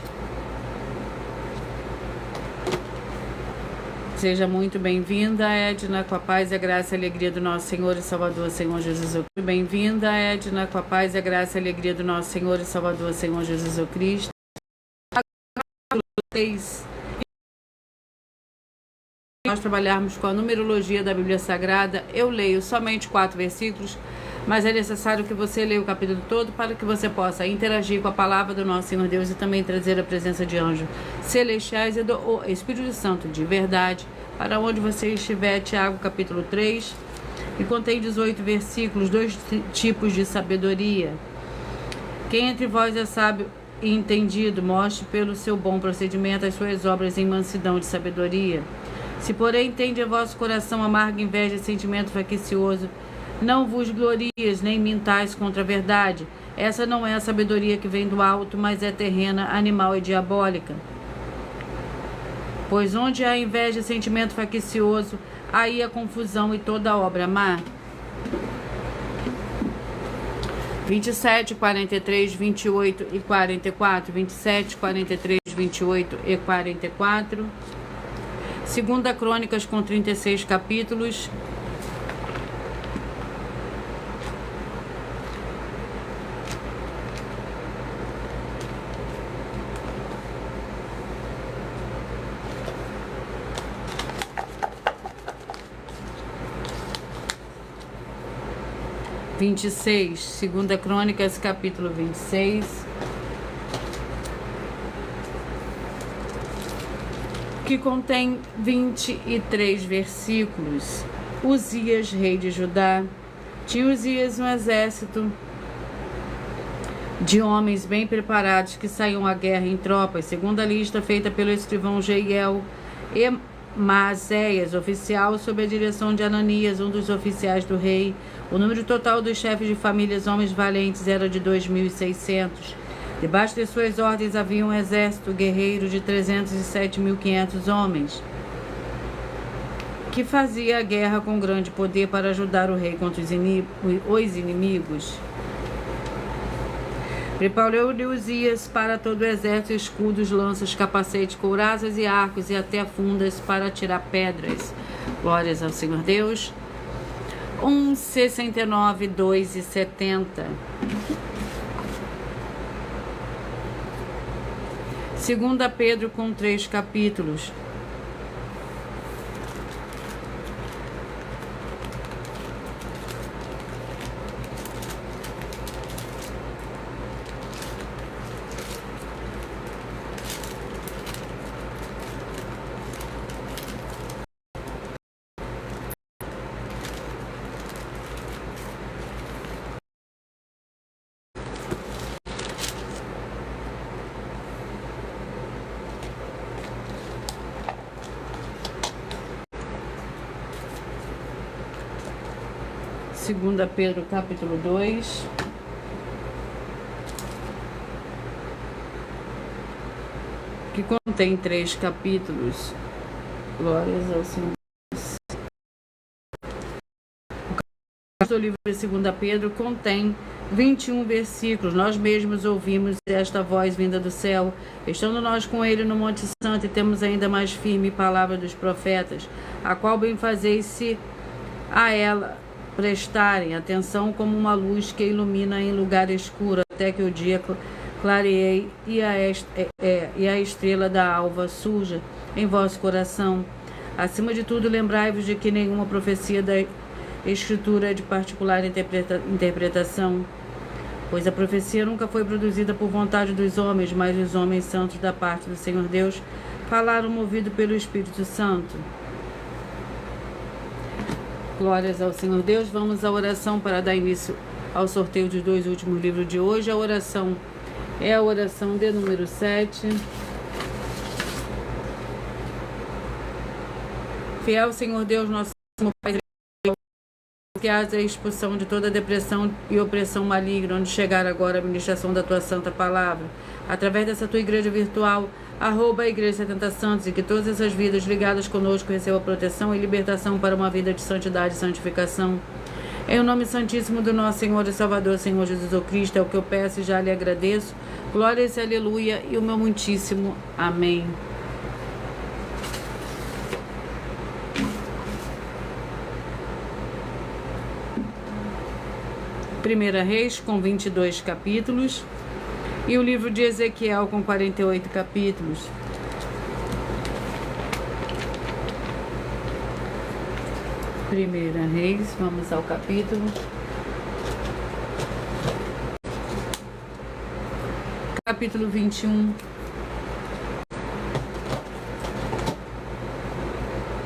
Seja muito bem-vinda, Edna, com a paz e a graça e a alegria do nosso Senhor e Salvador, Senhor Jesus Cristo. Bem-vinda, Edna, com a paz e a graça e a alegria do nosso Senhor e Salvador, Senhor Jesus Cristo. Capítulo 3. Nós trabalharmos com a numerologia da Bíblia Sagrada, eu leio somente 4 versículos, mas é necessário que você leia o capítulo todo para que você possa interagir com a palavra do nosso Senhor Deus e também trazer a presença de anjos celestiais e do Espírito Santo de verdade para onde você estiver. Tiago capítulo 3, que contém 18 versículos, 2 tipos de sabedoria. Quem entre vós é sábio, e entendido, mostre pelo seu bom procedimento as suas obras em mansidão de sabedoria. Se, porém, tende a vosso coração amarga inveja e sentimento faccioso, não vos glorias, nem mintais contra a verdade. Essa não é a sabedoria que vem do alto, mas é terrena, animal e diabólica. Pois onde há inveja e sentimento faccioso, aí a confusão e toda obra má. 27, 43, 28 e 44. 27, 43, 28 e 44. Segunda Crônicas com 36 capítulos. Segunda Crônicas, capítulo 26, que contém 23 versículos. Uzias, rei de Judá, tinha Uzias um exército de homens bem preparados que saíam à guerra em tropas, segundo a lista feita pelo escrivão Jeiel e Maazéias, oficial, sob a direção de Ananias, um dos oficiais do rei. O número total dos chefes de famílias, homens valentes, era de 2.600. Debaixo de suas ordens havia um exército guerreiro de 307.500 homens, que fazia a guerra com grande poder para ajudar o rei contra os inimigos. Preparou-lhe Uzias para todo o exército escudos, lanças, capacetes, couraças e arcos, e até fundas para atirar pedras. Glórias ao Senhor Deus. 69, 2 e 70. Segunda Pedro com 3 capítulos. Segunda Pedro, capítulo 2. Que contém 3 capítulos. Glórias ao Senhor. O livro de 2 Pedro contém 21 versículos. Nós mesmos ouvimos esta voz vinda do céu, estando nós com ele no Monte Santo, e temos ainda mais firme palavra dos profetas, a qual bem fazeis-se a ela prestarem atenção como uma luz que ilumina em lugar escuro, até que o dia clareie e a estrela da alva surja em vosso coração. Acima de tudo, lembrai-vos de que nenhuma profecia da Escritura é de particular interpretação, pois a profecia nunca foi produzida por vontade dos homens, mas os homens santos da parte do Senhor Deus falaram movido pelo Espírito Santo. Glórias ao Senhor Deus. Vamos à oração para dar início ao sorteio dos 2 últimos livros de hoje. A oração é a oração de número 7. Fiel Senhor Deus, nosso Pai, que haja a expulsão de toda depressão e opressão maligna, onde chegar agora a ministração da tua santa palavra, através dessa tua igreja virtual, @ Igreja 70 Santos, e que todas essas vidas ligadas conosco recebam proteção e libertação para uma vida de santidade e santificação. Em o nome santíssimo do nosso Senhor e Salvador, Senhor Jesus Cristo, é o que eu peço e já lhe agradeço. Glórias e aleluia, e o meu muitíssimo amém. Primeira Reis com 22 capítulos. E o livro de Ezequiel com 48 capítulos. Primeira Reis, vamos ao capítulo. Capítulo 21.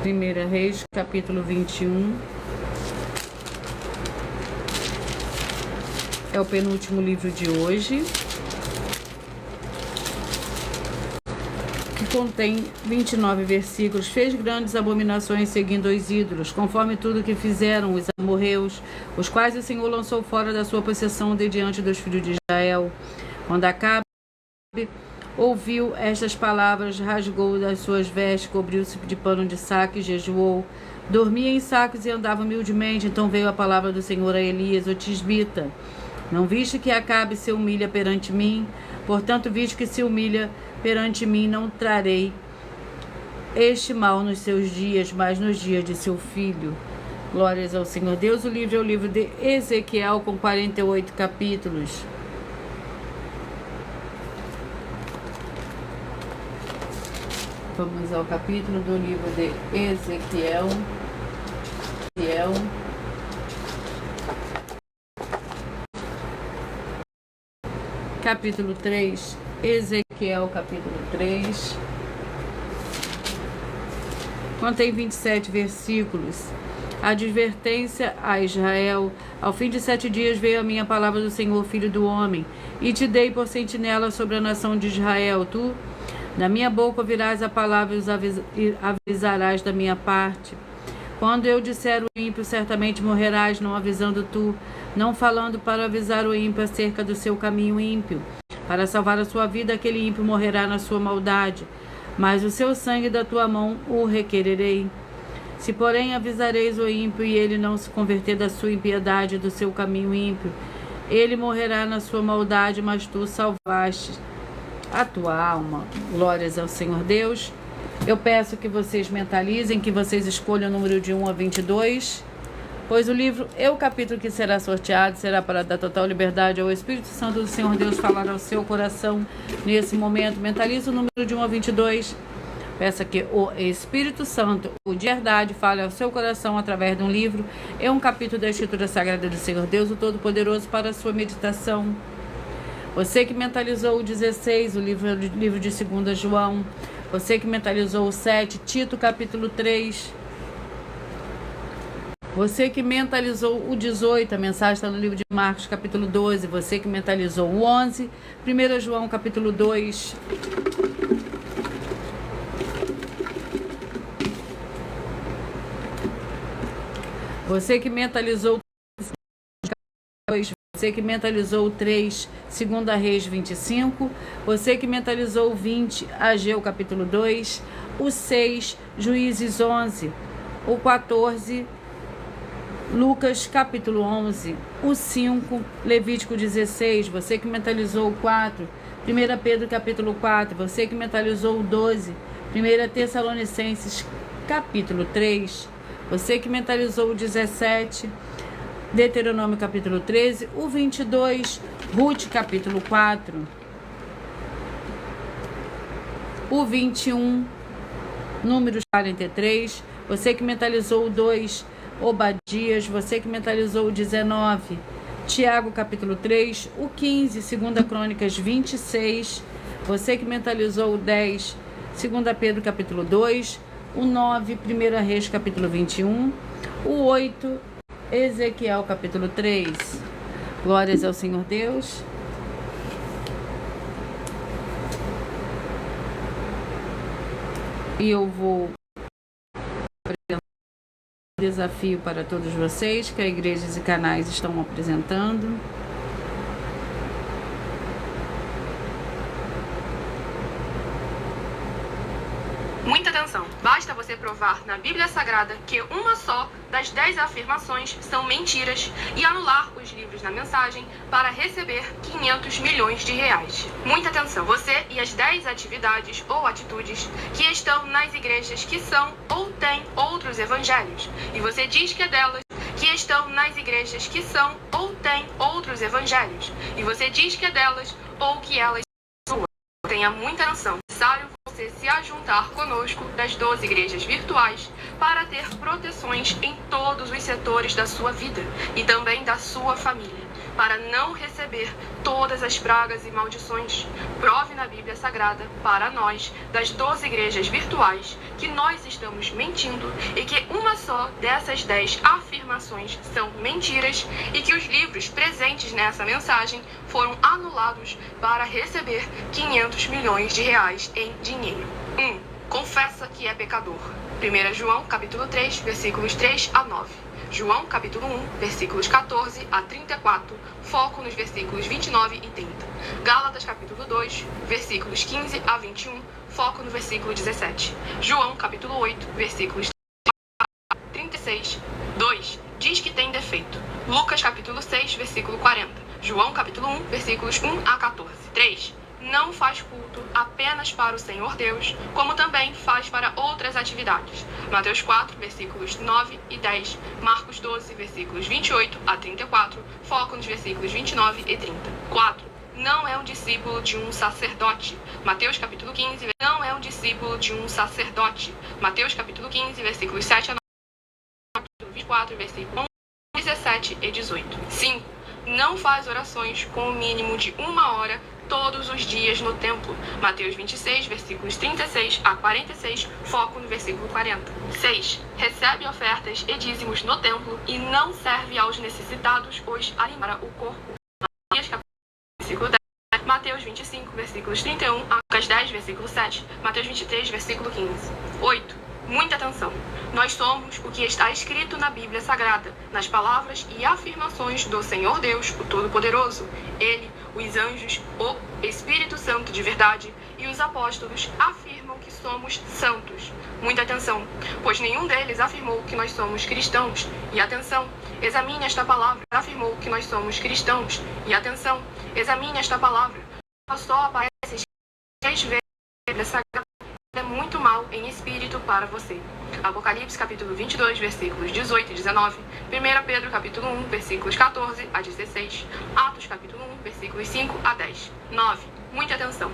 Primeira Reis, capítulo 21. É o penúltimo livro de hoje. contém 29 versículos. Fez grandes abominações seguindo os ídolos, conforme tudo que fizeram os amorreus, os quais o Senhor lançou fora da sua possessão de diante dos filhos de Israel. Quando Acabe ouviu estas palavras, rasgou das suas vestes, cobriu-se de pano de saco e jejuou. Dormia em sacos e andava humildemente. Então veio a palavra do Senhor a Elias, o tisbita. Não viste que Acabe se humilha perante mim? Portanto, visto que se humilha perante mim, não trarei este mal nos seus dias, mas nos dias de seu filho. Glórias ao Senhor Deus. O livro é o livro de Ezequiel, com 48 capítulos. Vamos ao capítulo do livro de Ezequiel. Capítulo 3. Ezequiel, capítulo 3. Contém 27 versículos. Advertência a Israel. Ao fim de 7 dias veio a minha palavra do Senhor, filho do homem, e te dei por sentinela sobre a nação de Israel. Tu, da minha boca, ouvirás a palavra e avisarás da minha parte. Quando eu disser o ímpio, certamente morrerás, não avisando tu, não falando para avisar o ímpio acerca do seu caminho ímpio. Para salvar a sua vida, aquele ímpio morrerá na sua maldade, mas o seu sangue da tua mão o requererei. Se, porém, avisareis o ímpio e ele não se converter da sua impiedade e do seu caminho ímpio, ele morrerá na sua maldade, mas tu salvaste a tua alma. Glórias ao Senhor Deus. Eu peço que vocês mentalizem, que vocês escolham o número de 1 a 22, pois o livro e o capítulo que será sorteado será para dar total liberdade ao Espírito Santo do Senhor Deus falar ao seu coração nesse momento. Mentalize o número de 1 a 22. Peça que o Espírito Santo, o de verdade, fale ao seu coração através de um livro e um capítulo da Escritura Sagrada do Senhor Deus, o Todo-Poderoso, para a sua meditação. Você que mentalizou o 16, o livro de 2 João. Você que mentalizou o 7, Tito capítulo 3. Você que mentalizou o 18, a mensagem está no livro de Marcos capítulo 12. Você que mentalizou o 11, 1 João capítulo 2. Você que mentalizou o 2, você que mentalizou o 3, 2 Reis 25, você que mentalizou o 20, Ageu capítulo 2, o 6, Juízes 11, o 14, Lucas capítulo 11, o 5, Levítico 16, você que mentalizou o 4, 1 Pedro capítulo 4, você que mentalizou o 12, 1 Tessalonicenses capítulo 3, você que mentalizou o 17, Deuteronômio capítulo 13, o 22, Ruth capítulo 4, o 21, Números 43, você que mentalizou o 2, Obadias, você que mentalizou o 19, Tiago capítulo 3, o 15, 2 Crônicas 26, você que mentalizou o 10, 2 Pedro capítulo 2, o 9, 1 Reis capítulo 21, o 8, Ezequiel capítulo 3. Glórias ao Senhor Deus. E eu vou apresentar um desafio para todos vocês que a Igrejas e Canais estão apresentando. Muita atenção! Basta você provar na Bíblia Sagrada que uma só das 10 afirmações são mentiras e anular os livros na mensagem para receber 500 milhões de reais. Muita atenção! Você e as 10 atividades ou atitudes que estão nas igrejas que são ou têm outros evangelhos. E você diz que é delas que estão nas igrejas que são ou têm outros evangelhos. E você diz que é delas ou que elas são. Tenha muita atenção. É necessário você se ajuntar conosco das 12 igrejas virtuais para ter proteções em todos os setores da sua vida e também da sua família, para não receber todas as pragas e maldições. Prove na na Bíblia Sagrada para nós, das 12 igrejas virtuais, que nós estamos mentindo e que uma só dessas 10 afirmações são mentiras e que os livros presentes nessa mensagem foram anulados para receber 500 milhões de reais em dinheiro. 1. Confessa que é pecador. 1 João, capítulo 3, versículos 3 a 9. João, capítulo 1, versículos 14 a 34, foco nos versículos 29 e 30. Gálatas, capítulo 2, versículos 15 a 21, foco no versículo 17. João, capítulo 8, versículos 36, 2, diz que tem defeito. Lucas, capítulo 6, versículo 40. João, capítulo 1, versículos 1 a 14. 3. Não faz culto apenas para o Senhor Deus, como também faz para outras atividades. Mateus 4, versículos 9 e 10, Marcos 12, versículos 28 a 34, foco nos versículos 29 e 30. 4. Não é um discípulo de um sacerdote. Mateus capítulo 15, não é um discípulo de um sacerdote. Mateus capítulo 15, versículos 7 a 9, 24, versículos 17 e 18. 5. Não faz orações com o mínimo de 1 hora todos os dias no templo. Mateus 26, versículos 36 a 46, foco no versículo 40. 6. Recebe ofertas e dízimos no templo e não serve aos necessitados os alimentar o corpo. Versículo 10. Mateus 25, versículos 31 a Lucas 10, versículo 7. Mateus 23, versículo 15. 8. Muita atenção. Nós somos o que está escrito na Bíblia Sagrada, nas palavras e afirmações do Senhor Deus, o Todo-Poderoso. Ele, os anjos, o Espírito Santo de verdade e os apóstolos afirmam que somos santos. Muita atenção, pois nenhum deles afirmou que nós somos cristãos. E atenção, examine esta palavra. Afirmou que nós somos cristãos. E atenção, examine esta palavra. Só aparece 6 vezes na Bíblia Sagrada. É muito mal em espírito para você. Apocalipse capítulo 22, versículos 18 e 19. 1 Pedro capítulo 1, versículos 14 a 16. Atos capítulo 1, versículos 5 a 10. 9. Muita atenção.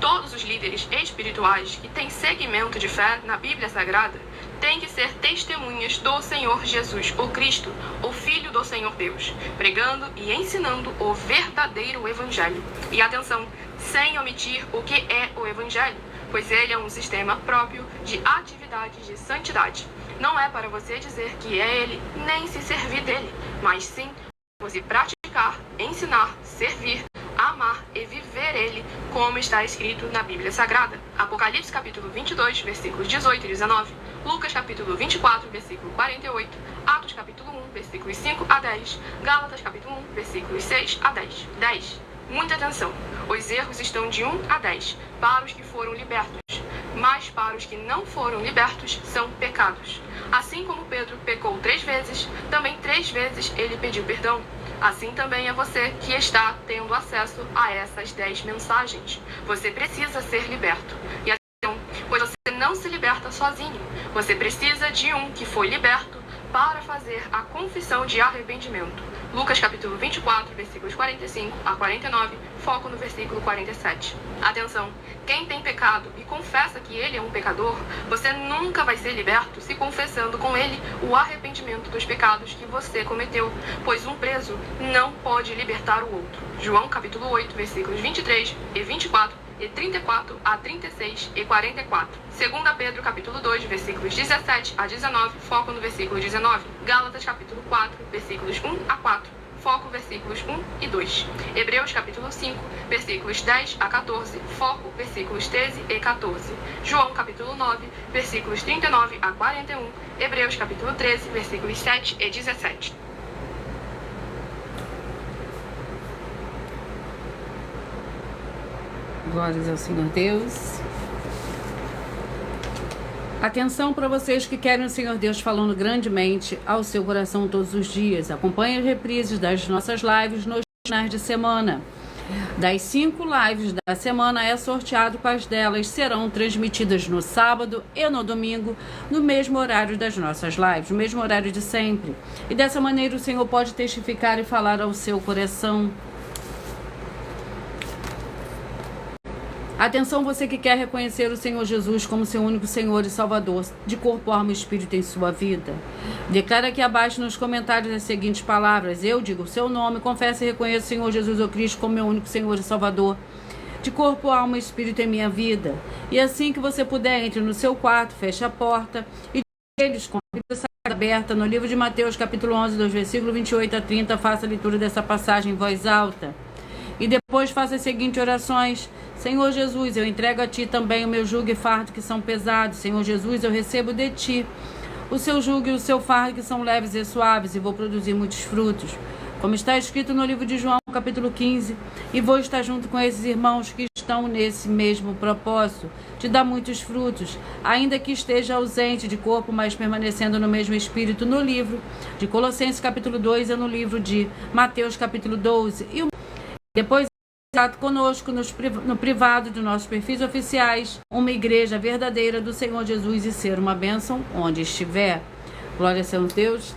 Todos os líderes espirituais que têm segmento de fé na Bíblia Sagrada têm que ser testemunhas do Senhor Jesus, o Cristo, o Filho do Senhor Deus, pregando e ensinando o verdadeiro Evangelho. E atenção, sem omitir o que é o Evangelho, pois ele é um sistema próprio de atividade de santidade. Não é para você dizer que é ele, nem se servir dele, mas sim você praticar, ensinar, servir, amar e viver ele, como está escrito na Bíblia Sagrada. Apocalipse capítulo 22, versículos 18 e 19. Lucas capítulo 24, versículo 48. Atos capítulo 1, versículos 5 a 10. Gálatas capítulo 1, versículos 6 a 10. 10. Muita atenção. Os erros estão de 1 a 10 para os que foram libertos, mas para os que não foram libertos são pecados. Assim como Pedro pecou 3 vezes, também 3 vezes ele pediu perdão. Assim também é você que está tendo acesso a essas 10 mensagens. Você precisa ser liberto. E assim, pois você não se liberta sozinho. Você precisa de um que foi liberto para fazer a confissão de arrependimento. Lucas capítulo 24, versículos 45 a 49, foco no versículo 47. Atenção, quem tem pecado e confessa que ele é um pecador, você nunca vai ser liberto se confessando com ele o arrependimento dos pecados que você cometeu, pois um preso não pode libertar o outro. João capítulo 8, versículos 23 e 24, e 34 a 36 e 44. 2 Pedro capítulo 2, versículos 17 a 19, foco no versículo 19. Gálatas capítulo 4, versículos 1 a 4, foco versículos 1 e 2. Hebreus capítulo 5, versículos 10 a 14, foco versículos 13 e 14. João capítulo 9, versículos 39 a 41. Hebreus capítulo 13, versículos 7 e 17. Glórias ao Senhor Deus. Atenção para vocês que querem o Senhor Deus falando grandemente ao seu coração todos os dias. Acompanhe as reprises das nossas lives nos finais de semana. Das 5 lives da semana é sorteado quais delas serão transmitidas no sábado e no domingo, no mesmo horário das nossas lives, no mesmo horário de sempre. E dessa maneira o Senhor pode testificar e falar ao seu coração. Atenção, você que quer reconhecer o Senhor Jesus como seu único Senhor e Salvador, de corpo, alma e espírito em sua vida. Declara aqui abaixo nos comentários as seguintes palavras: eu digo o seu nome, confesso e reconheço o Senhor Jesus o Cristo como meu único Senhor e Salvador. de corpo, alma e espírito em minha vida. E assim que você puder, entre no seu quarto, feche a porta e eles com a Bíblia Sagrada aberta no livro de Mateus, capítulo 11, dos versículos 28 a 30, faça a leitura dessa passagem em voz alta. E depois faça as seguintes orações. Senhor Jesus, eu entrego a Ti também o meu jugo e fardo que são pesados. Senhor Jesus, eu recebo de Ti o seu jugo e o seu fardo que são leves e suaves, e vou produzir muitos frutos, como está escrito no livro de João, capítulo 15, e vou estar junto com esses irmãos que estão nesse mesmo propósito, de dar muitos frutos, ainda que esteja ausente de corpo, mas permanecendo no mesmo espírito, no livro de Colossenses, capítulo 2, e no livro de Mateus, capítulo 12, e depois conosco no privado de nossos perfis oficiais, uma igreja verdadeira do Senhor Jesus e ser uma bênção onde estiver. Glória a Senhor Deus.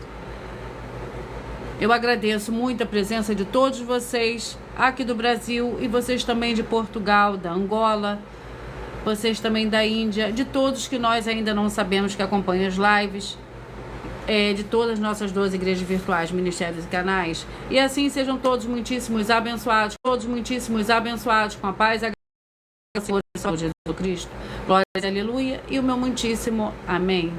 Eu agradeço muito a presença de todos vocês aqui do Brasil e vocês também de Portugal, da Angola, vocês também da Índia, de todos que nós ainda não sabemos que acompanham as lives, de todas as nossas 12 igrejas virtuais, ministérios e canais. E assim sejam todos muitíssimos abençoados com a paz e a graça do Senhor Jesus Cristo. Glória, aleluia, e o meu muitíssimo amém.